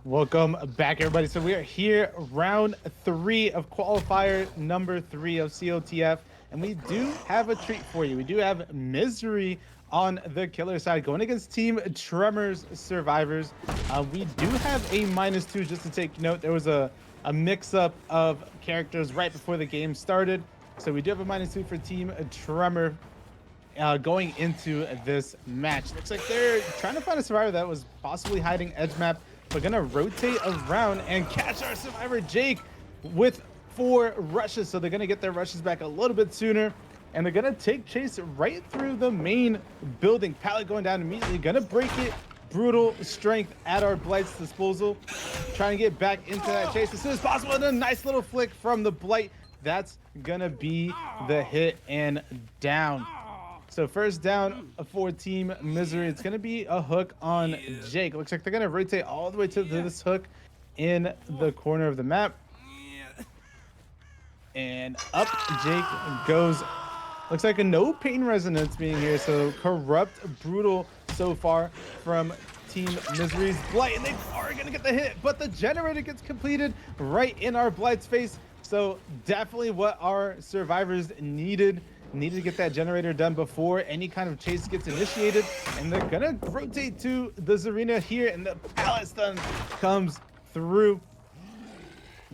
Welcome back, everybody. So we are here, round three of qualifier number three of COTF, and we do have a treat for you. We do have Misery on the killer side going against Team Tremors Survivors. We do have a -2, just to take note. There was a mix-up of characters right before the game started, so we do have a -2 for Team Tremor going into this match. Looks like they're trying to find a survivor that was possibly hiding edge map, but gonna rotate around and catch our survivor Jake with 4 rushes. So they're gonna get their rushes back a little bit sooner, and they're gonna take chase right through the main building. Pallet going down immediately, gonna break it. Brutal strength at our Blight's disposal. Trying to get back into that chase as soon as possible, and a nice little flick from the Blight. That's gonna be the hit and down. So first down for Team Misery. It's going to be a hook on Jake. Looks like they're going to rotate all the way to this hook in the corner of the map. And up Jake goes. Looks like a no pain resonance being here. So corrupt, brutal so far from Team Misery's Blight. And they are going to get the hit, but the generator gets completed right in our Blight's face. So definitely what our survivors needed to get that generator done before any kind of chase gets initiated. And they're gonna rotate to the Zarina here, and the pallet stun comes through.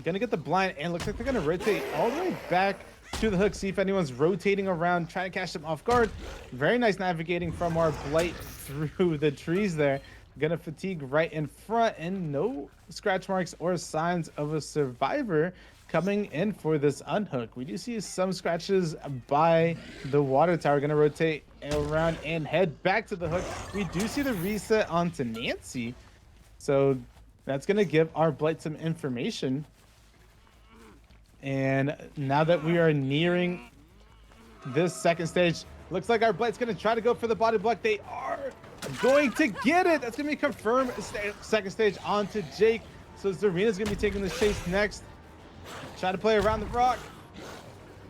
Gonna get the blind, and looks like they're gonna rotate all the way back to the hook, see if anyone's rotating around, trying to catch them off guard. Very nice navigating from our Blight through the trees there. Gonna fatigue right in front, and no scratch marks or signs of a survivor coming in for this unhook. We do see some scratches by the water tower. Gonna rotate around and head back to the hook. We do see the reset onto Nancy, so that's gonna give our Blight some information. And now that we are nearing this second stage, looks like our Blight's gonna try to go for the body block. They are going to get it. That's gonna be confirmed. Second stage onto Jake. So Zarina's gonna be taking the chase next. Try to play around the rock.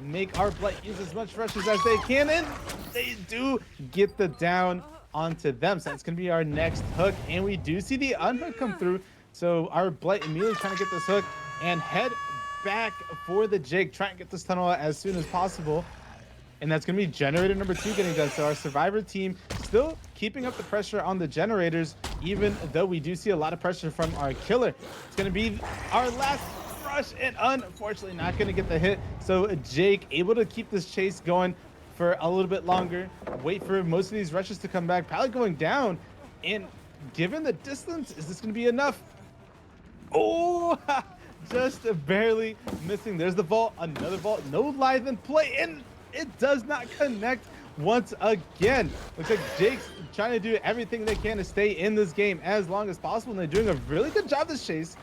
Make our Blight use as much rushes as they can, and they do get the down onto them. So that's gonna be our next hook, and we do see the unhook come through. So our Blight immediately trying to get this hook and head back for the Jake, trying to get this tunnel out as soon as possible. And that's going to be generator number 2 getting done. So our survivor team still keeping up the pressure on the generators, even though we do see a lot of pressure from our killer. It's going to be our last rush, and unfortunately not going to get the hit. So Jake able to keep this chase going for a little bit longer, wait for most of these rushes to come back. Pallet going down, and given the distance, is this going to be enough? Oh, just barely missing. There's the vault, another vault, no live in play, and it does not connect once again. Looks like Jake's trying to do everything they can to stay in this game as long as possible, and they're doing a really good job this chase.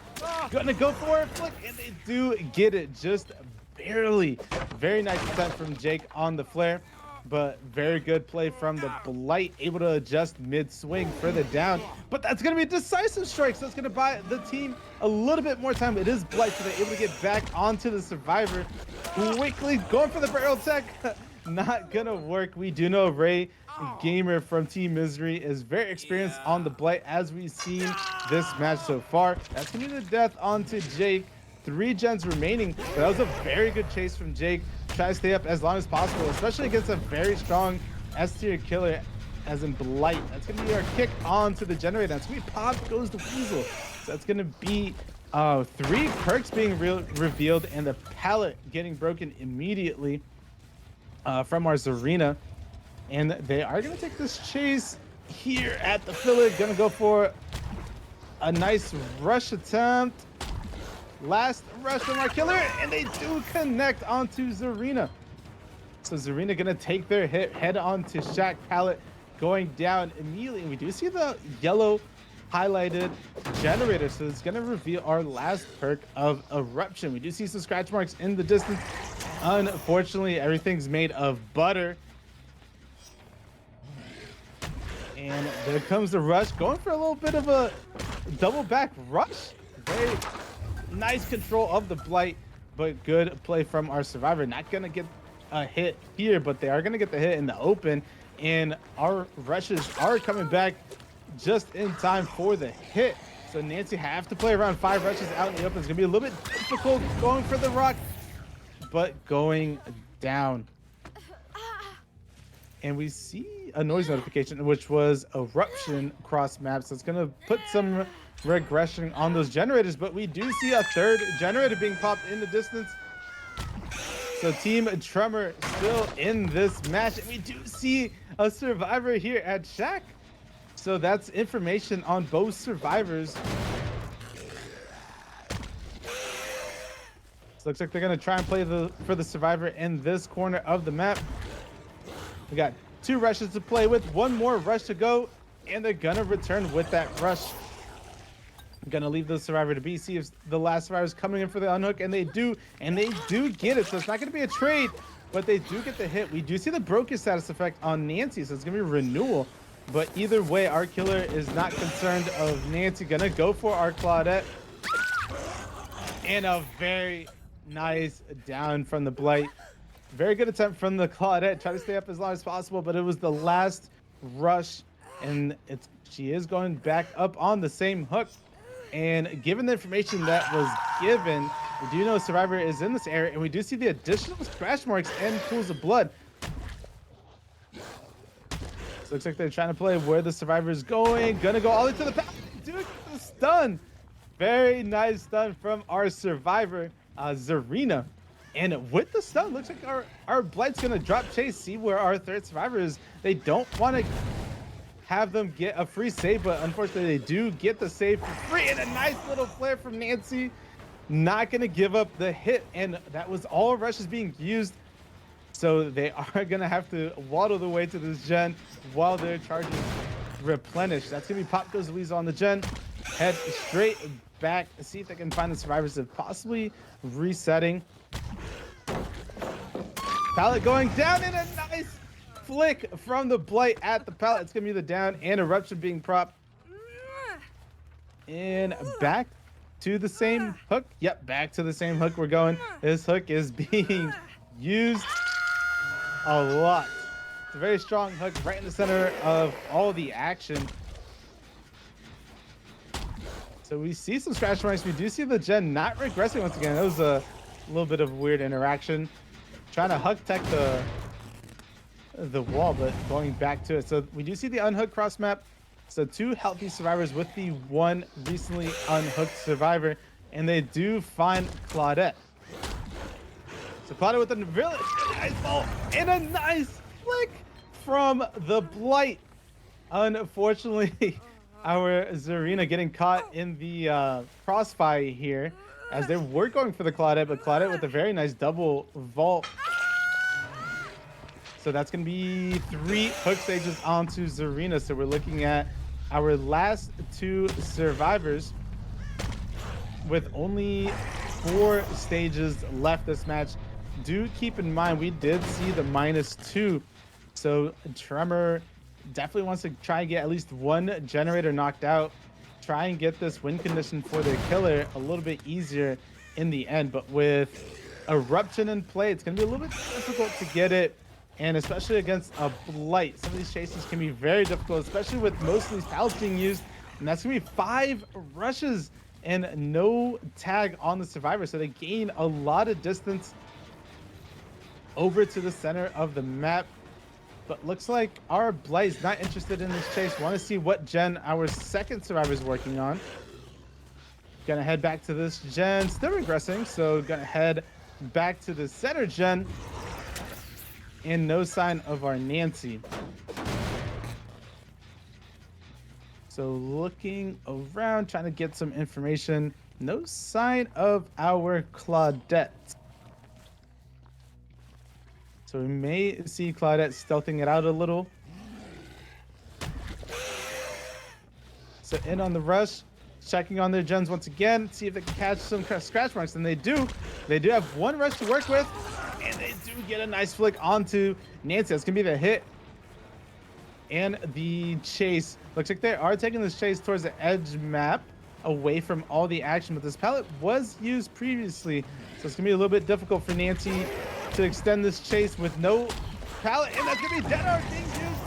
Gonna go for a flick, and they do get it just barely. Very nice attempt from Jake on the flare, but very good play from the Blight, able to adjust mid-swing for the down. But that's going to be a decisive strike, so it's going to buy the team a little bit more time. It is Blight, so they're able to get back onto the survivor. Quickly going for the barrel tech. Not going to work. We do know Ray Gamer from Team Misery is very experienced on the Blight, as we've seen this match so far. That's going to be the death onto Jake. 3 gens remaining, but that was a very good chase from Jake. Try to stay up as long as possible, especially against a very strong S-tier killer as in Blight. That's going to be our kick onto the generator. That's going to be pop goes the Weasel. So that's going to be 3 perks being revealed, and the pallet getting broken immediately from our Zarina. And they are going to take this chase here at the filler. Going to go for a nice rush attempt. Last rush from our killer, and they do connect onto Zarina. So Zarina gonna take their hit, head onto Shaq. Pallet going down immediately, and we do see the yellow highlighted generator, so it's gonna reveal our last perk of Eruption. We do see some scratch marks in the distance. Unfortunately, everything's made of butter. And there comes the rush, going for a little bit of a double back rush. Very nice control of the Blight, but good play from our survivor. Not gonna get a hit here, but they are gonna get the hit in the open, and our rushes are coming back just in time for the hit. So Nancy have to play around 5 rushes out in the open. It's gonna be a little bit difficult going for the rock, but going down. And we see a noise notification, which was eruption across maps. So it's gonna put some regression on those generators, but we do see a 3rd generator being popped in the distance. So Team Tremor still in this match, and we do see a survivor here at Shack. So that's information on both survivors. So looks like they're gonna try and play for the survivor in this corner of the map. We got 2 rushes to play with, 1 more rush to go, and they're gonna return with that rush. I'm gonna leave the survivor to be, see if the last survivor is coming in for the unhook, and they do get it. So it's not gonna be a trade, but they do get the hit. We do see the broken status effect on Nancy, so it's gonna be a renewal. But either way, our killer is not concerned of Nancy. Gonna go for our Claudette. And a very nice down from the Blight. Very good attempt from the Claudette. Try to stay up as long as possible, but it was the last rush, and she is going back up on the same hook. And given the information that was given, we do know survivor is in this area, and we do see the additional scratch marks and pools of blood. So looks like they're trying to play where the survivor is going. Gonna go all the way to the path. Dude, the stun. Very nice stun from our survivor, Zarina. And with the stun, looks like our Blight's gonna drop chase, see where our 3rd survivor is. They don't want to have them get a free save, but unfortunately they do get the save for free. And a nice little flare from Nancy. Not gonna give up the hit, and that was all rushes being used. So they are gonna have to waddle the way to this gen while their charges replenish. That's gonna be Pop Goes Weasel on the gen. Head straight back, see if they can find the survivors of possibly resetting. Pallet going down, and a nice flick from the Blight at the pallet. It's gonna be the down, and eruption being propped. And back to the same hook. Yep, back to the same hook we're going. This hook is being used a lot. It's a very strong hook right in the center of all the action. So we see some scratch marks. We do see the gen not regressing once again. That was a little bit of a weird interaction. Trying to hook tech the wall, but going back to it. So we do see the unhooked cross map. So 2 healthy survivors with the 1 recently unhooked survivor, and they do find Claudette. So Claudette with a really nice ball and a nice flick from the Blight. Unfortunately, our Zarina getting caught in the crossfire here as they were going for the Claudette, but Claudette with a very nice double vault. So that's going to be 3 hook stages onto Zarina. So we're looking at our last 2 survivors with only 4 stages left this match. Do keep in mind, we did see the -2. So Tremor definitely wants to try and get at least 1 generator knocked out. Try and get this win condition for their killer a little bit easier in the end. But with eruption in play, it's going to be a little bit difficult to get it. And especially against a Blight, some of these chases can be very difficult, especially with most of these pallets being used. And that's going to be 5 rushes and no tag on the survivor. So they gain a lot of distance over to the center of the map. But looks like our Blight is not interested in this chase. Want to see what gen our 2nd survivor is working on. Gonna head back to this gen, still regressing. So gonna head back to the center gen. And no sign of our Nancy. So looking around, trying to get some information. No sign of our Claudette. So we may see Claudette stealthing it out a little. So in on the rush, checking on their gens once again, see if they can catch some scratch marks, and they do. They do have 1 rush to work with. And they do get a nice flick onto Nancy. That's going to be the hit and the chase. Looks like they are taking this chase towards the edge map away from all the action. But this pallet was used previously. So it's going to be a little bit difficult for Nancy to extend this chase with no pallet. And that's going to be dead art being used.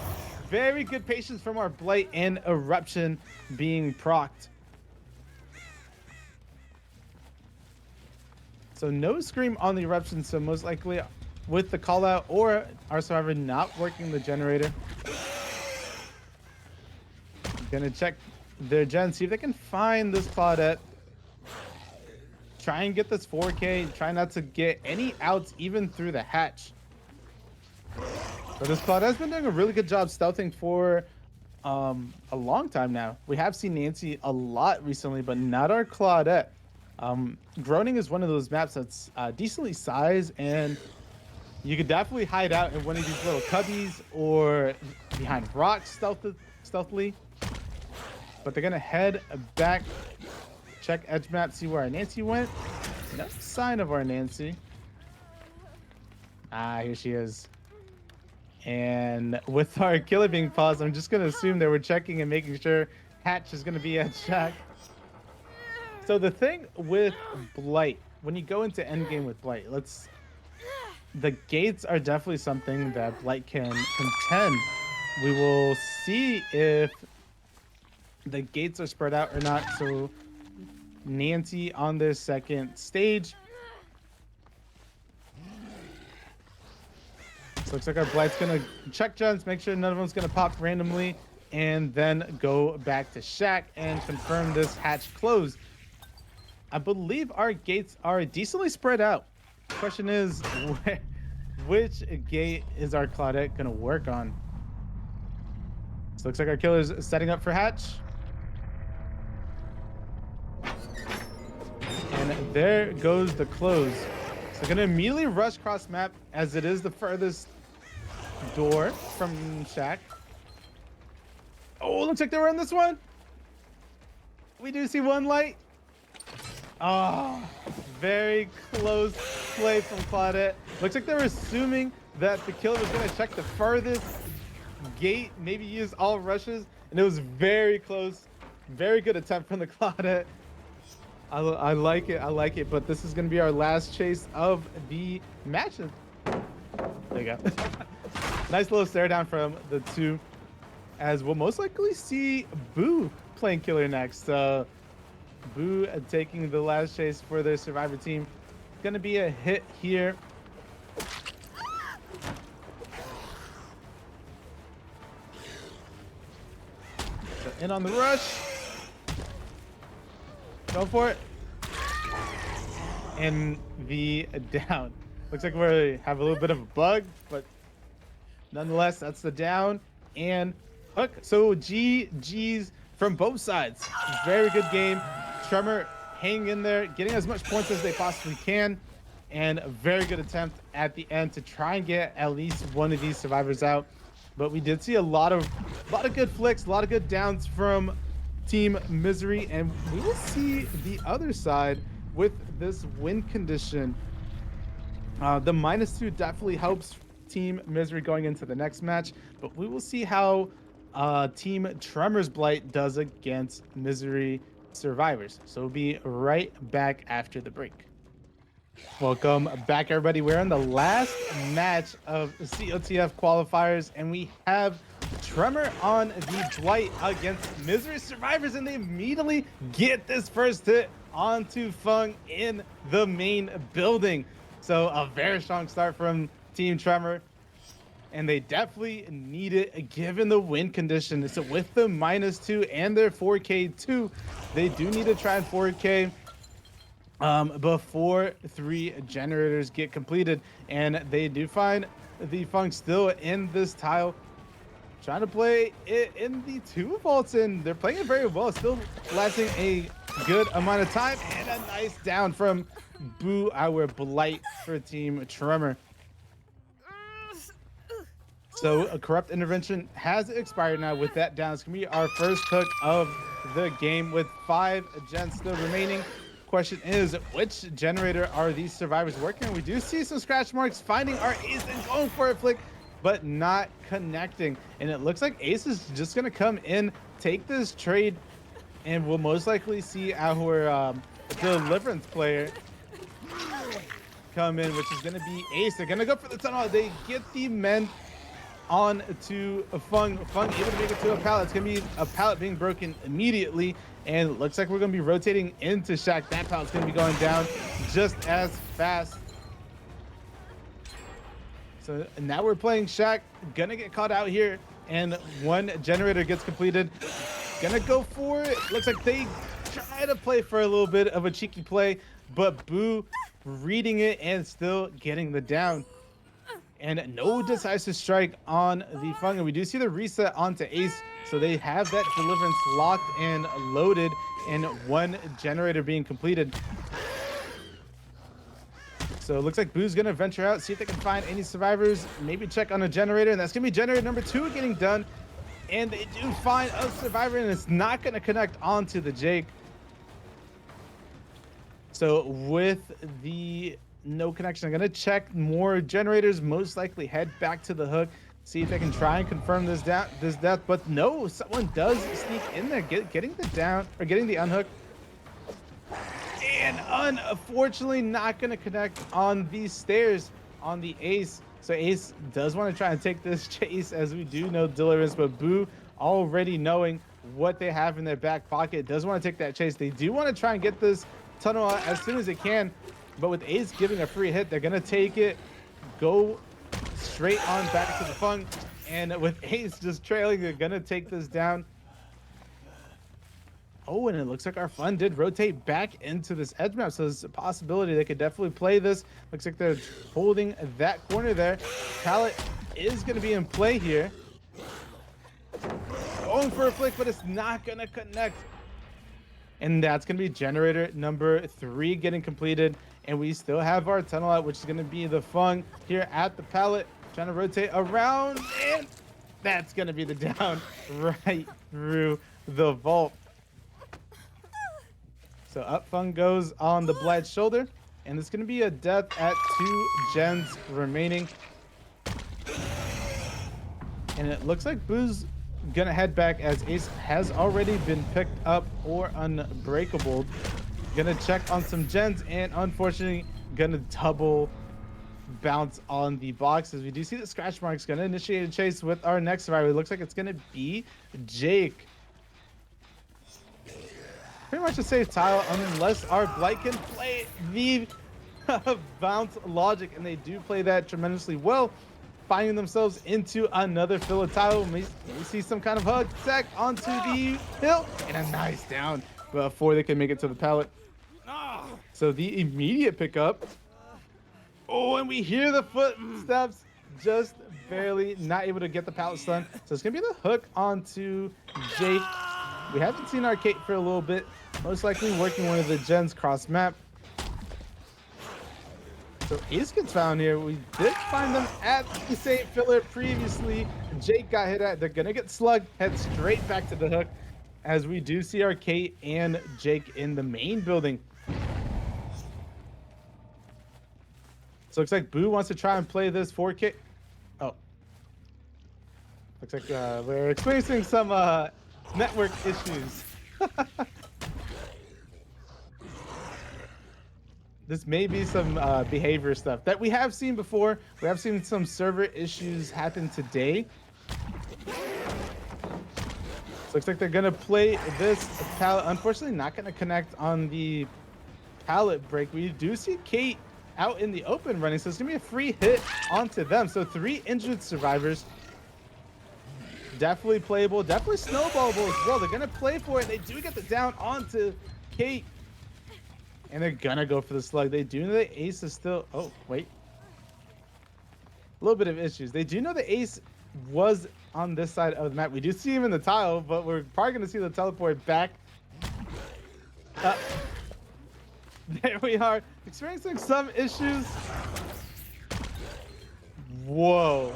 Very good patience from our Blight and eruption being procced. So no scream on the eruption. So most likely with the call out or our survivor not working the generator. Gonna check their gen, see if they can find this Claudette. Try and get this 4K. Try not to get any outs even through the hatch. But this Claudette's been doing a really good job stealthing for a long time now. We have seen Nancy a lot recently, but not our Claudette. Groaning is one of those maps that's decently sized, and you could definitely hide out in one of these little cubbies or behind rocks stealthily. But they're gonna head back, check edge map, see where our Nancy went. No sign of our Nancy. Ah, here she is. And with our killer being paused, I'm just gonna assume they were checking and making sure Hatch is gonna be at Shack. So the thing with Blight, when you go into endgame with Blight, the gates are definitely something that Blight can contend. We will see if the gates are spread out or not. So Nancy on this second stage. So looks like our Blight's gonna check gens, make sure none of them's gonna pop randomly, and then go back to Shack and confirm this hatch closed. I believe our gates are decently spread out. The question is, which gate is our Claudette gonna work on? So looks like our killer's setting up for hatch. And there goes the close. So gonna immediately rush cross map as it is the furthest door from Shack. Oh, looks like they were in this one. We do see one light. Oh, very close play from Claudette. Looks like they were assuming that the killer was gonna check the furthest gate, maybe use all rushes, and it was very close. Very good attempt from the Claudette. I like it. I like it. But this is going to be our last chase of the match. There you go. Nice little stare down from the two, as we'll most likely see Boo playing killer next. Boo taking the last chase for their survivor team. Going to be a hit here. So in on the rush. Go for it. And the down. Looks like we have a little bit of a bug, but nonetheless, that's the down and hook. So GG's from both sides. Very good game. Tremor hanging in there, getting as much points as they possibly can, and a very good attempt at the end to try and get at least one of these survivors out. But we did see a lot of good flicks, a lot of good downs from Team Misery, and we will see the other side with this win condition. The -2 definitely helps Team Misery going into the next match, but we will see how Team Tremor's Blight does against Misery survivors. So we'll be right back after the break. Welcome back, everybody. We're in the last match of the COTF qualifiers, and we have Tremor on the Blight against Misery survivors, and they immediately get this first hit onto Fung in the main building. So a very strong start from Team Tremor, and they definitely need it given the win condition. So with the -2 and their 4K too, they do need to try and 4K before 3 generators get completed, and they do find the Fung still in this tile, trying to play it in the 2 vaults, and they're playing it very well, still lasting a good amount of time, and a nice down from Boo, our Blight for Team Tremor. So a corrupt intervention has expired now. With that down, it's gonna be our first hook of the game with 5 gens still remaining. Question is, which generator are these survivors working on? We do see some scratch marks finding our ace and going for a flick, but not connecting. And it looks like Ace is just gonna come in, take this trade, and we'll most likely see our Deliverance player come in, which is gonna be Ace. They're gonna go for the tunnel. They get the men on to Fung. Fung able to make it to a pallet. It's going to be a pallet being broken immediately. And it looks like we're going to be rotating into Shaq. That pallet's going to be going down just as fast. So now we're playing Shaq. Gonna get caught out here. And one generator gets completed. Gonna go for it. Looks like they try to play for a little bit of a cheeky play. But Boo reading it and still getting the down. And no decisive strike on the Fung. And we do see the reset onto Ace. So they have that deliverance locked and loaded. And one generator being completed. So it looks like Boo's going to venture out, see if they can find any survivors. Maybe check on a generator. And that's going to be generator number 2 getting done. And they do find a survivor. And it's not going to connect onto the Jake. So with the no connection, I'm going to check more generators. Most likely head back to the hook. See if they can try and confirm this death. But no, someone does sneak in there, getting the down or getting the unhook. And unfortunately not going to connect on these stairs on the Ace. So Ace does want to try and take this chase, as we do know deliverance, but Boo already knowing what they have in their back pocket does want to take that chase. They do want to try and get this tunnel out as soon as they can, but with Ace giving a free hit, they're going to take it, go straight on back to the Fung, and with Ace just trailing, they're going to take this down. Oh, and it looks like our Fun did rotate back into this edge map, so there's a possibility they could definitely play this. Looks like they're holding that corner there. Pallet is going to be in play here. Going for a flick, but it's not going to connect. And that's going to be generator number 3 getting completed. And we still have our tunnel out, which is going to be the Fung here at the pallet. Trying to rotate around, and that's going to be the down right through the vault. So up Fung goes on the Blight's shoulder, and it's going to be a death at 2 gens remaining. And it looks like Boo's going to head back, as Ace has already been picked up or unbreakable. Going to check on some gens, and unfortunately going to double bounce on the boxes. We do see the scratch marks. Going to initiate a chase with our next survivor. It looks like it's going to be Jake. Pretty much a safe tile unless our Blight can play the bounce logic, and they do play that tremendously well, finding themselves into another fill of tile. We see some kind of hug attack onto the hill, and a nice down before they can make it to the pallet. So the immediate pickup. Oh, and we hear the footsteps, just barely not able to get the pallet stun. So it's gonna be the hook onto Jake. We haven't seen our Kate for a little bit, most likely working one of the gens cross map. So Ace gets found here. We did find them at the same filler previously. Jake got hit at. They're gonna get slugged, head straight back to the hook, as we do see our Kate and Jake in the main building. So looks like Boo wants to try and play this 4K. Oh, looks like we're experiencing some network issues. This may be some behavior stuff that we have seen before. We have seen some server issues happen today. So looks like they're gonna play this pallet. Unfortunately, not gonna connect on the pallet break. We do see Kate out in the open running, so it's gonna be a free hit onto them. So 3 injured survivors. Definitely playable, definitely snowballable as well. They're gonna play for it. They do get the down onto Kate, and they're gonna go for the slug. They do know the Ace is still. Oh wait, a little bit of issues. They do know the Ace was on this side of the map. We do see him in the tile, but we're probably gonna see the teleport back. There we are, experiencing some issues. Whoa.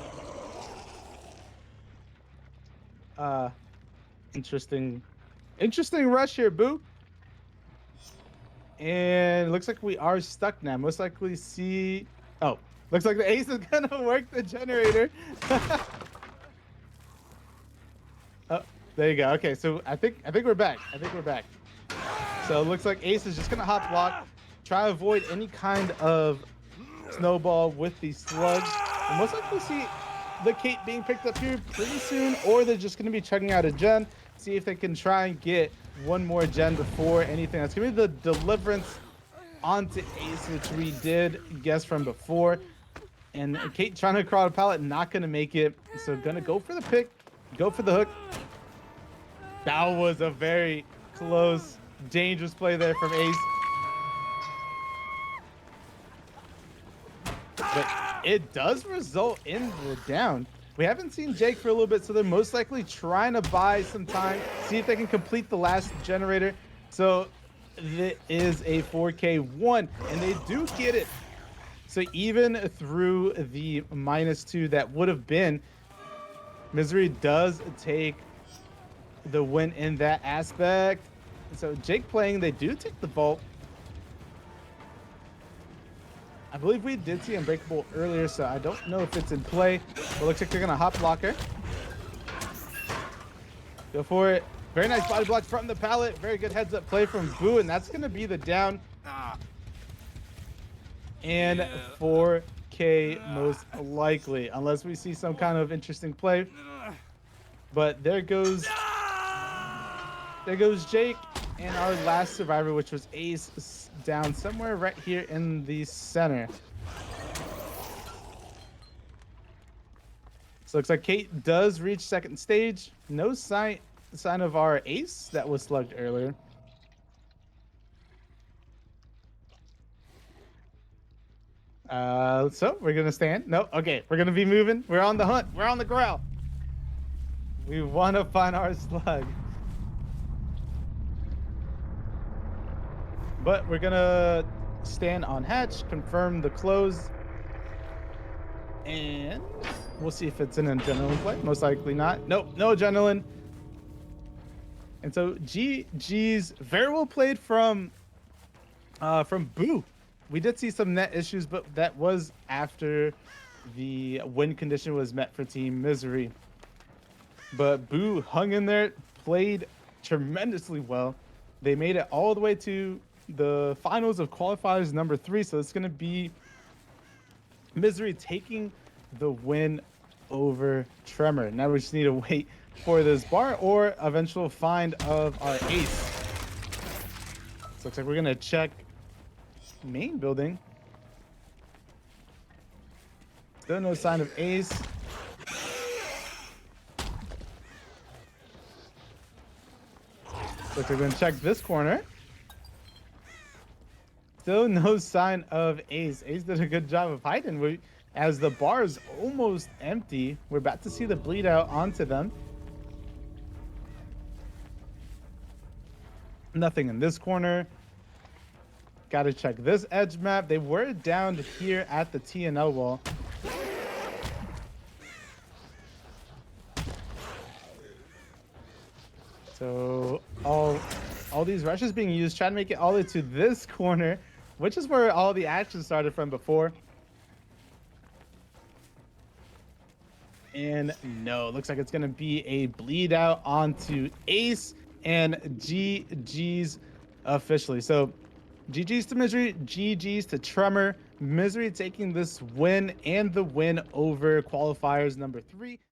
Interesting rush here, Boo. And it looks like we are stuck now. Most likely see. Oh, looks like the Ace is gonna work the generator. Oh, there you go. Okay, so I think we're back. So it looks like Ace is just gonna hop block, try to avoid any kind of snowball with the slugs, and most likely see the Kate being picked up here pretty soon, or they're just going to be chugging out a gen, see if they can try and get one more gen before anything. That's going to be the deliverance onto Ace, which we did guess from before. And Kate trying to crawl a pallet, not going to make it. So going to go for the pick, go for the hook. That was a very close, dangerous play there from Ace. But it does result in the down. We haven't seen Jake for a little bit, so they're most likely trying to buy some time, see if they can complete the last generator. So it is a 4K1, and they do get it. So even through the -2 that would have been, Misery does take the win in that aspect. So Jake playing, they do take the vault. I believe we did see Unbreakable earlier, so I don't know if it's in play. But looks like they're gonna hop blocker. Go for it. Very nice body block from the pallet. Very good heads up play from Boo, and that's gonna be the down. And 4K most likely, unless we see some kind of interesting play. But there goes Jake, and our last survivor, which was Ace, down somewhere right here in the center. So looks like Kate does reach second stage. No sign of our Ace that was slugged earlier. So we're gonna stand. No, okay, we're gonna be moving. We're on the hunt. We're on the growl. We want to find our slug. But we're gonna stand on hatch, confirm the close, and we'll see if it's an adrenaline play. Most likely not. Nope, no adrenaline. And so GG's very well played from Boo. We did see some net issues, but that was after the win condition was met for Team Misery. But Boo hung in there, played tremendously well. They made it all the way to the finals of qualifiers number 3, so it's going to be Misery taking the win over Tremor. Now we just need to wait for this bar or eventual find of our Ace. So looks like we're going to check main building. Still no sign of Ace. Looks like we're going to check this corner. Still no sign of Ace. Ace did a good job of hiding. As the bar is almost empty, we're about to see the bleed out onto them. Nothing in this corner. Got to check this edge map. They were down here at the TNL wall. So all these rushes being used, trying to make it all the way to this corner, which is where all the action started from before. And no, looks like it's going to be a bleed out onto Ace, and GG's officially. So GG's to Misery, GG's to Tremor. Misery taking this win and the win over qualifiers number 3.